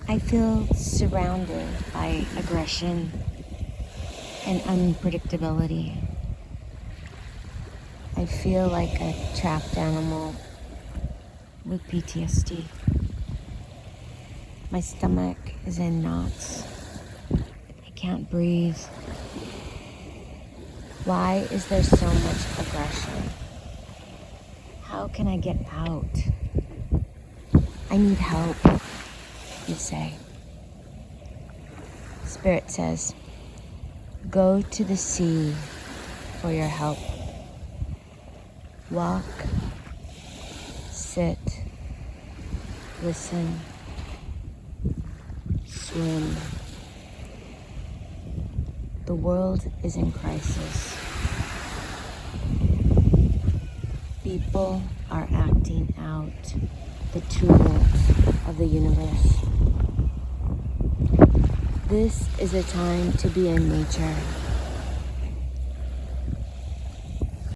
I feel surrounded by aggression and unpredictability. I feel like a trapped animal with PTSD. My stomach is in knots. I can't breathe. Why is there so much aggression? How can I get out? I need help, you say. Spirit says, go to the sea for your help. Walk, sit, listen, swim. The world is in crisis. People are acting out the tumult of the universe. This is a time to be in nature.